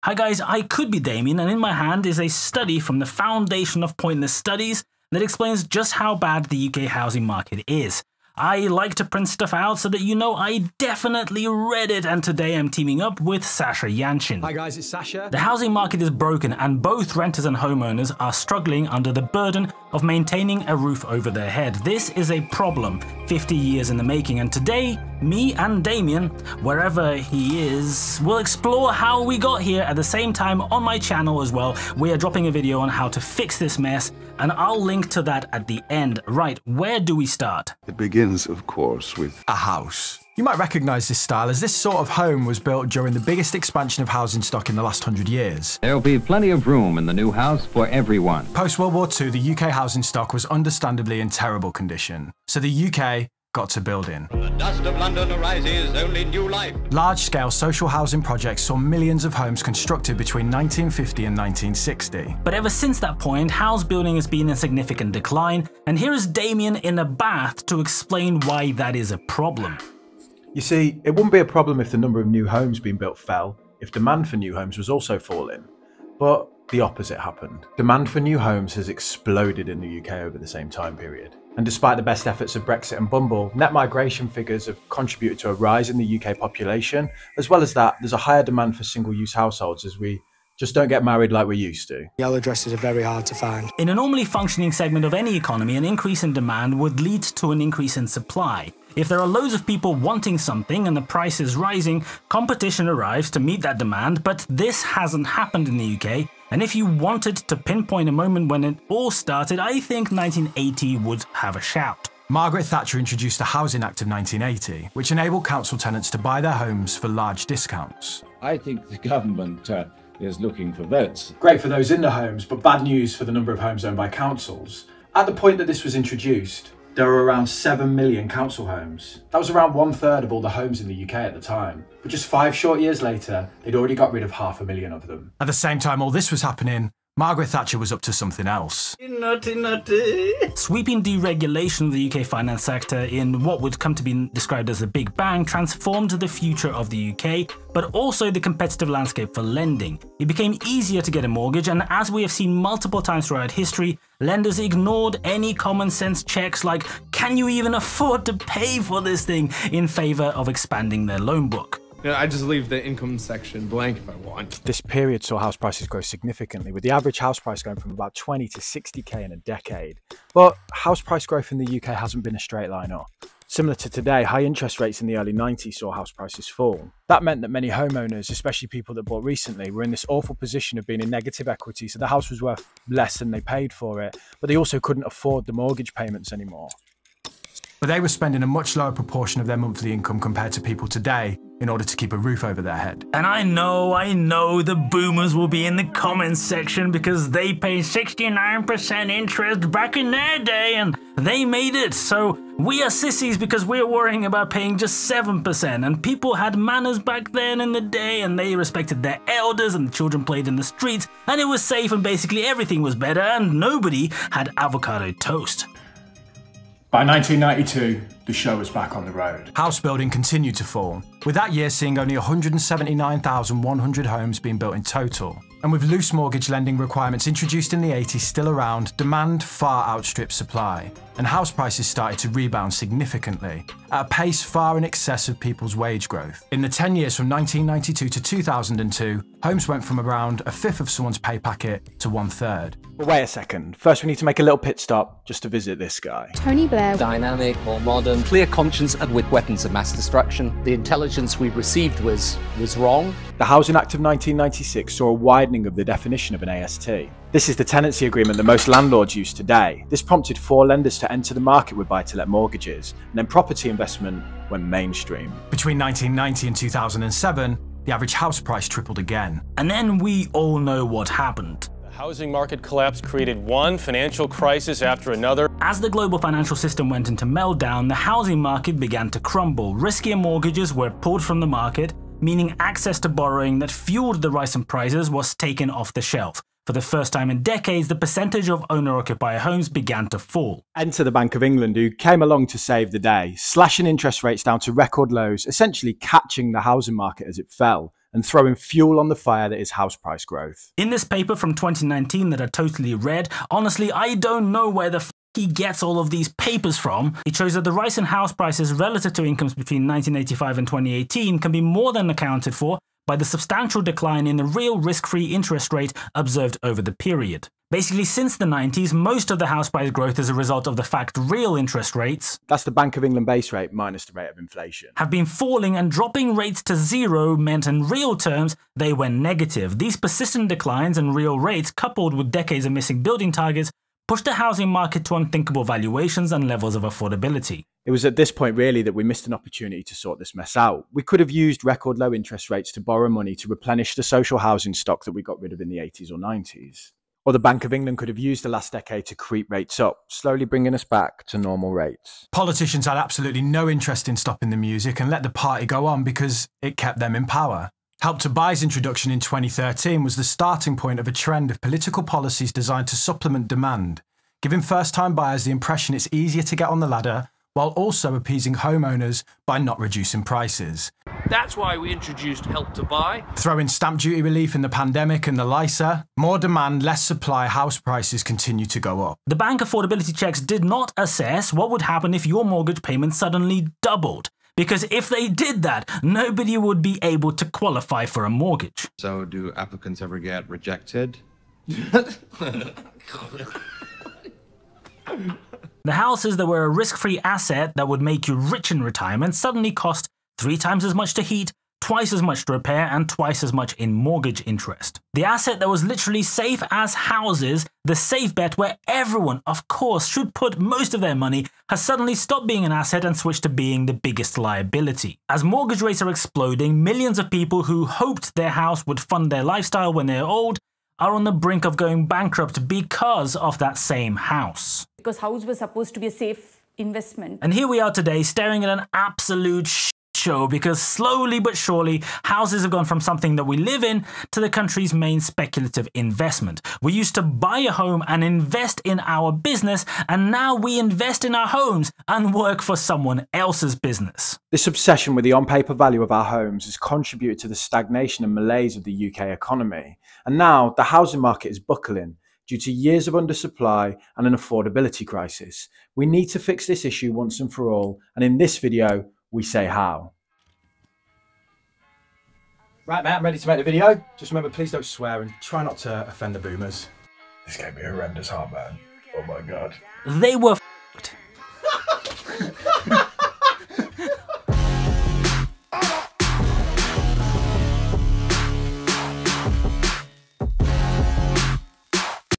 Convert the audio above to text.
Hi guys, I could be Damien, and in my hand is a study from the Foundation of Pointless Studies that explains just how bad the UK housing market is. I like to print stuff out so that you know I definitely read it, and today I'm teaming up with Sasha Yanshin. Hi guys, it's Sasha. The housing market is broken and both renters and homeowners are struggling under the burden of maintaining a roof over their head. This is a problem 50 years in the making, and today, me and Damien, wherever he is, will explore how we got here. At the same time, on my channel as well, we are dropping a video on how to fix this mess, and I'll link to that at the end. Right, where do we start? It begins, of course, with a house. You might recognise this style, as this sort of home was built during the biggest expansion of housing stock in the last 100 years. There'll be plenty of room in the new house for everyone. Post-World War II, the UK housing stock was understandably in terrible condition, so the UK got to building. From the dust of London arises only new life. Large-scale social housing projects saw millions of homes constructed between 1950 and 1960. But ever since that point, house building has been in significant decline, and here is Damien in a bath to explain why that is a problem. You see, it wouldn't be a problem if the number of new homes being built fell, if demand for new homes was also falling. But the opposite happened. Demand for new homes has exploded in the UK over the same time period. And despite the best efforts of Brexit and Bumble, net migration figures have contributed to a rise in the UK population. As well as that, there's a higher demand for single-use households, as we just don't get married like we used to. Yellow dresses are very hard to find. In a normally functioning segment of any economy, an increase in demand would lead to an increase in supply. If there are loads of people wanting something and the price is rising, competition arrives to meet that demand, but this hasn't happened in the UK. And if you wanted to pinpoint a moment when it all started, I think 1980 would have a shout. Margaret Thatcher introduced the Housing Act of 1980, which enabled council tenants to buy their homes for large discounts. I think the government is looking for votes. Great for those in the homes, but bad news for the number of homes owned by councils. At the point that this was introduced, there were around 7 million council homes. That was around 1/3 of all the homes in the UK at the time. But just 5 short years later, they'd already got rid of 500,000 of them. At the same time all this was happening, Margaret Thatcher was up to something else. Naughty, naughty. Sweeping deregulation of the UK finance sector in what would come to be described as the Big Bang transformed the future of the UK, but also the competitive landscape for lending. It became easier to get a mortgage, and as we have seen multiple times throughout history, lenders ignored any common sense checks like, can you even afford to pay for this thing, in favour of expanding their loan book. You know, I just leave the income section blank if I want. This period saw house prices grow significantly, with the average house price going from about 20 to 60k in a decade. But house price growth in the UK hasn't been a straight line up. Similar to today, high interest rates in the early 90s saw house prices fall. That meant that many homeowners, especially people that bought recently, were in this awful position of being in negative equity, so the house was worth less than they paid for it, but they also couldn't afford the mortgage payments anymore. But they were spending a much lower proportion of their monthly income compared to people today in order to keep a roof over their head. And I know the boomers will be in the comments section because they paid 69% interest back in their day and they made it. So we are sissies because we're worrying about paying just 7%, and people had manners back then in the day and they respected their elders and the children played in the streets and it was safe and basically everything was better and nobody had avocado toast. By 1992, the show was back on the road. House building continued to fall, with that year seeing only 179,100 homes being built in total. And with loose mortgage lending requirements introduced in the 80s still around, demand far outstripped supply, and house prices started to rebound significantly, at a pace far in excess of people's wage growth. In the 10 years from 1992 to 2002, homes went from around a fifth of someone's pay packet to 1/3. But wait a second, first we need to make a little pit stop just to visit this guy. Tony Blair. Dynamic, more modern, clear conscience, and with weapons of mass destruction. The intelligence we received was wrong. The Housing Act of 1996 saw a widening of the definition of an AST. This is the tenancy agreement that most landlords use today. This prompted 4 lenders to enter the market with buy-to-let mortgages, and then property investment went mainstream. Between 1990 and 2007, the average house price tripled again. And then we all know what happened. The housing market collapse created one financial crisis after another. As the global financial system went into meltdown, the housing market began to crumble. Riskier mortgages were pulled from the market, meaning access to borrowing that fueled the rise in prices was taken off the shelf. For the first time in decades, the percentage of owner-occupier homes began to fall. Enter the Bank of England, who came along to save the day, slashing interest rates down to record lows, essentially catching the housing market as it fell, and throwing fuel on the fire that is house price growth. In this paper from 2019 that I totally read, honestly, I don't know where the f he gets all of these papers from. It shows that the rise in house prices relative to incomes between 1985 and 2018 can be more than accounted for by the substantial decline in the real risk-free interest rate observed over the period. Basically, since the 90s, most of the house price growth is a result of the fact real interest rates, that's the Bank of England base rate minus the rate of inflation, have been falling, and dropping rates to zero meant in real terms they went negative. These persistent declines in real rates, coupled with decades of missing building targets, pushed the housing market to unthinkable valuations and levels of affordability. It was at this point really that we missed an opportunity to sort this mess out. We could have used record low interest rates to borrow money to replenish the social housing stock that we got rid of in the 80s or 90s. Or the Bank of England could have used the last decade to creep rates up, slowly bringing us back to normal rates. Politicians had absolutely no interest in stopping the music and let the party go on because it kept them in power. Help to Buy's introduction in 2013 was the starting point of a trend of political policies designed to supplement demand, giving first-time buyers the impression it's easier to get on the ladder, while also appeasing homeowners by not reducing prices. That's why we introduced Help to Buy. Throw in stamp duty relief in the pandemic and the LISA. More demand, less supply, house prices continue to go up. The bank affordability checks did not assess what would happen if your mortgage payment suddenly doubled. Because if they did that, nobody would be able to qualify for a mortgage. So do applicants ever get rejected? The houses that were a risk-free asset that would make you rich in retirement suddenly cost 3 times as much to heat, twice as much to repair, and twice as much in mortgage interest. The asset that was literally safe as houses, the safe bet where everyone, of course, should put most of their money, has suddenly stopped being an asset and switched to being the biggest liability. As mortgage rates are exploding, millions of people who hoped their house would fund their lifestyle when they're old are on the brink of going bankrupt because of that same house. Because house was supposed to be a safe investment. And here we are today staring at an absolute show because slowly but surely houses have gone from something that we live in to the country's main speculative investment. We used to buy a home and invest in our business, and now we invest in our homes and work for someone else's business. This obsession with the on-paper value of our homes has contributed to the stagnation and malaise of the UK economy. And now the housing market is buckling due to years of undersupply and an affordability crisis. We need to fix this issue once and for all, and in this video, we say how. Right, mate, I'm ready to make the video. Just remember, please don't swear and try not to offend the boomers. This gave me horrendous heartburn. Oh my God. They were f***ed.